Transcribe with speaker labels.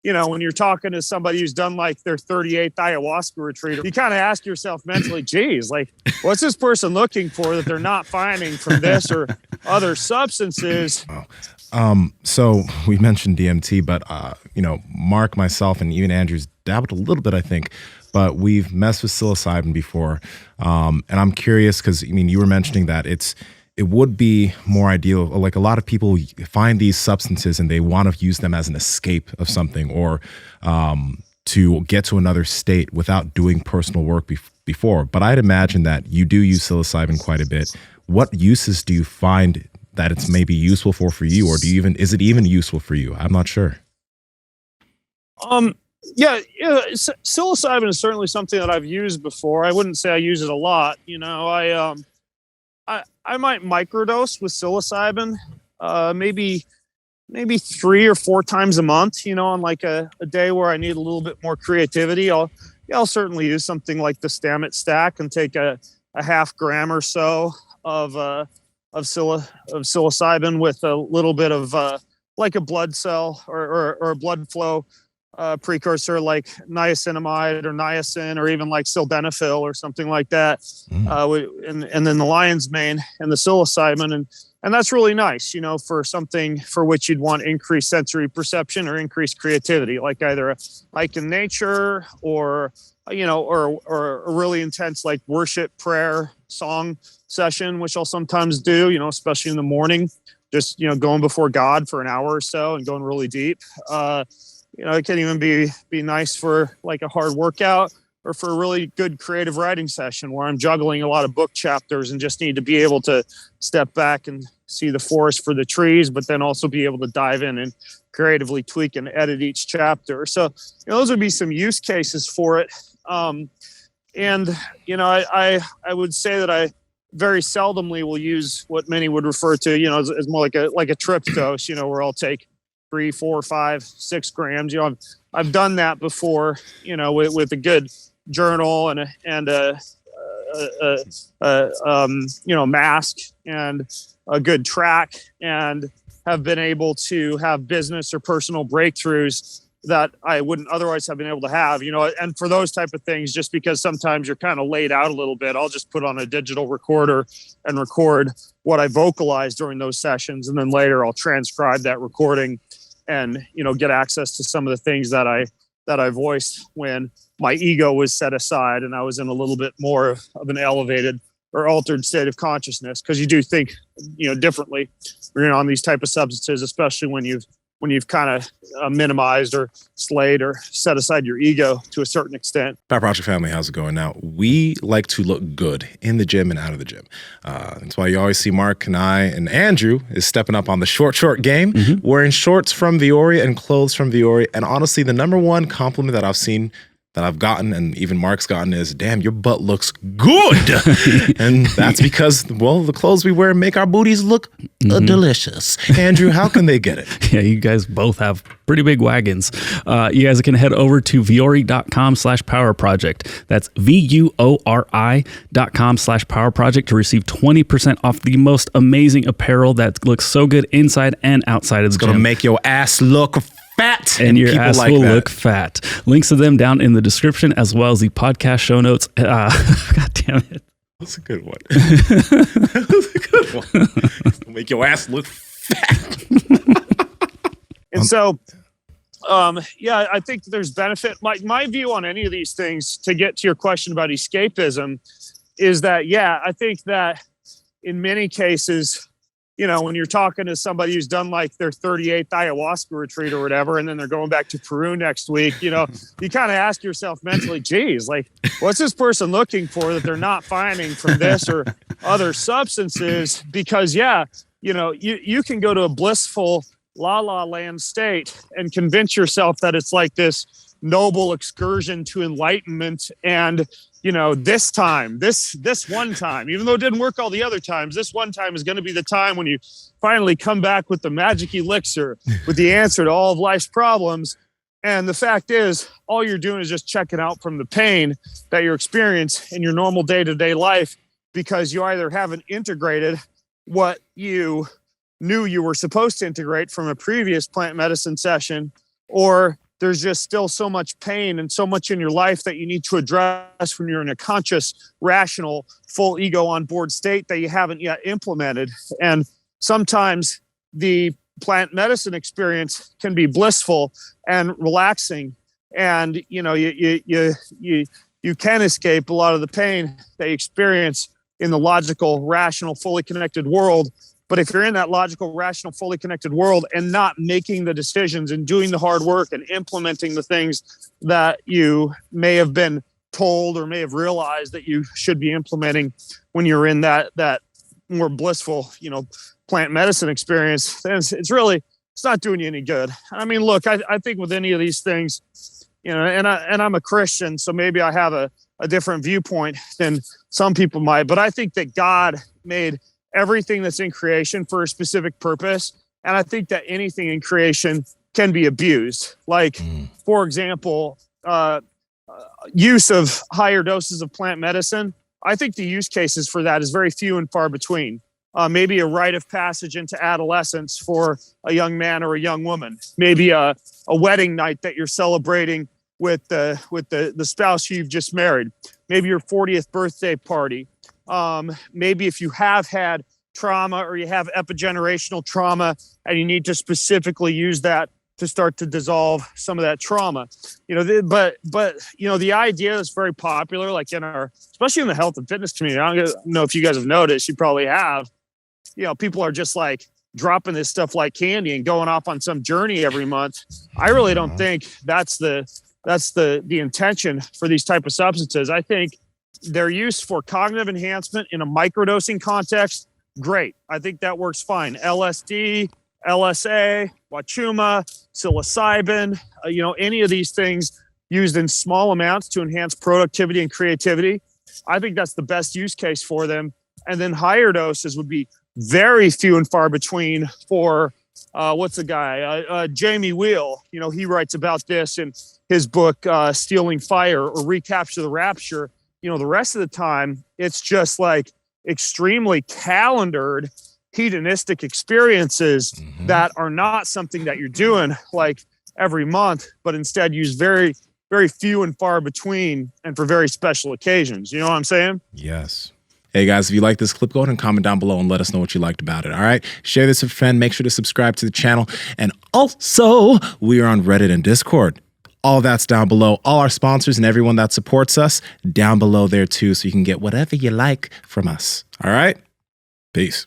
Speaker 1: when you're talking to somebody who's done like their 38th ayahuasca retreat, you kind of ask yourself mentally, geez, like, what's this person looking for that they're not finding from this or other substances?
Speaker 2: So we mentioned DMT, but, Mark, myself, and even Andrew's dabbled a little bit, I think, but we've messed with psilocybin before. And I'm curious because, you were mentioning that it would be more ideal. Like a lot of people find these substances and they want to use them as an escape of something or to get to another state without doing personal work before. But I'd imagine that you do use psilocybin quite a bit. What uses do you find that it's maybe useful for you, or is it even useful for you? I'm not sure.
Speaker 1: Psilocybin is certainly something that I've used before. I wouldn't say I use it a lot. I might microdose with psilocybin, maybe 3 or 4 times a month, on like a day where I need a little bit more creativity. I'll certainly use something like the Stammet stack and take a half gram or so of psilocybin with a little bit of like a blood cell or a blood flow precursor like niacinamide or niacin or even like sildenafil or something like that. And then the lion's mane and the psilocybin. And that's really nice, for something for which you'd want increased sensory perception or increased creativity, like either a hike in nature or a really intense like worship, prayer, song session, which I'll sometimes do, especially in the morning, just, going before God for an hour or so and going really deep. It can even be nice for like a hard workout or for a really good creative writing session where I'm juggling a lot of book chapters and just need to be able to step back and see the forest for the trees, but then also be able to dive in and creatively tweak and edit each chapter. So, those would be some use cases for it. I would say that I very seldomly will use what many would refer to, as more like a trip dose, where I'll take 3, 4, 5, 6 grams. I've done that before, with a good journal and a mask and a good track, and have been able to have business or personal breakthroughs that I wouldn't otherwise have been able to have, and for those type of things, just because sometimes you're kind of laid out a little bit, I'll just put on a digital recorder and record what I vocalized during those sessions. And then later I'll transcribe that recording and, get access to some of the things that I voiced when my ego was set aside and I was in a little bit more of an elevated or altered state of consciousness. Cause you do think, differently when you're on these type of substances, especially when you've kind of minimized or slayed or set aside your ego to a certain extent.
Speaker 2: Power Project family, how's it going? Now, we like to look good in the gym and out of the gym. That's why you always see Mark and I and Andrew is stepping up on the short game, wearing shorts from Viore and clothes from Viore. And honestly, the number one compliment that I've seen, that I've gotten, and even Mark's gotten, is, damn, your butt looks good. And that's because, the clothes we wear make our booties look delicious. Andrew, how can they get it?
Speaker 3: Yeah, you guys both have pretty big wagons. You guys can head over to viore.com/power project. That's VUORI.com/power project to receive 20% off the most amazing apparel that looks so good inside and outside of the gym.
Speaker 2: It's going to make your ass look fat,
Speaker 3: and your ass will look fat. Links to them down in the description, as well as the podcast show notes. God damn it.
Speaker 2: That's a good one. That's a good one. Make your ass look fat.
Speaker 1: And so, I think there's benefit. My view on any of these things, to get to your question about escapism, is that, I think that in many cases, when you're talking to somebody who's done like their 38th ayahuasca retreat or whatever, and then they're going back to Peru next week, you kind of ask yourself mentally, geez, like, what's this person looking for that they're not finding from this or other substances? Because, you can go to a blissful la la land state and convince yourself that it's like this noble excursion to enlightenment. And, this time, this one time, even though it didn't work all the other times, this one time is going to be the time when you finally come back with the magic elixir, with the answer to all of life's problems. And the fact is, all you're doing is just checking out from the pain that you experience in your normal day-to-day life, because you either haven't integrated what you knew you were supposed to integrate from a previous plant medicine session, or there's just still so much pain and so much in your life that you need to address when you're in a conscious, rational, full ego on board state that you haven't yet implemented. And sometimes the plant medicine experience can be blissful and relaxing. And, you know, you can escape a lot of the pain that you experience in the logical, rational, fully connected world. But if you're in that logical, rational, fully connected world and not making the decisions and doing the hard work and implementing the things that you may have been told or may have realized that you should be implementing when you're in that more blissful, you know, plant medicine experience, then it's not doing you any good. I mean, look, I think with any of these things, you know, and I'm a Christian, so maybe I have a different viewpoint than some people might, but I think that God made everything that's in creation for a specific purpose. And I think that anything in creation can be abused. Like, for example, use of higher doses of plant medicine. I think the use cases for that is very few and far between. Maybe a rite of passage into adolescence for a young man or a young woman. Maybe a wedding night that you're celebrating with the spouse you've just married. Maybe your 40th birthday party. Maybe if you have had trauma or you have epigenerational trauma and you need to specifically use that to start to dissolve some of that trauma, you know, but you know, the idea is very popular, like especially in the health and fitness community. I don't know if you guys have noticed, you probably have, you know, people are just like dropping this stuff like candy and going off on some journey every month. I really don't think that's the intention for these type of substances. I think they're used for cognitive enhancement in a microdosing context. Great. I think that works fine. LSD, LSA, Wachuma, psilocybin, you know, any of these things used in small amounts to enhance productivity and creativity. I think that's the best use case for them. And then higher doses would be very few and far between for, what's the guy? Jamie Wheel. You know, he writes about this in his book, Stealing Fire or Recapture the Rapture. You know, the rest of the time, it's just like extremely calendared, hedonistic experiences that are not something that you're doing like every month, but instead use very, very few and far between and for very special occasions. You know what I'm saying?
Speaker 2: Yes. Hey guys, if you like this clip, go ahead and comment down below and let us know what you liked about it. All right. Share this with a friend. Make sure to subscribe to the channel. And also, we are on Reddit and Discord. All that's down below. All our sponsors and everyone that supports us down below there too, so you can get whatever you like from us. All right? Peace.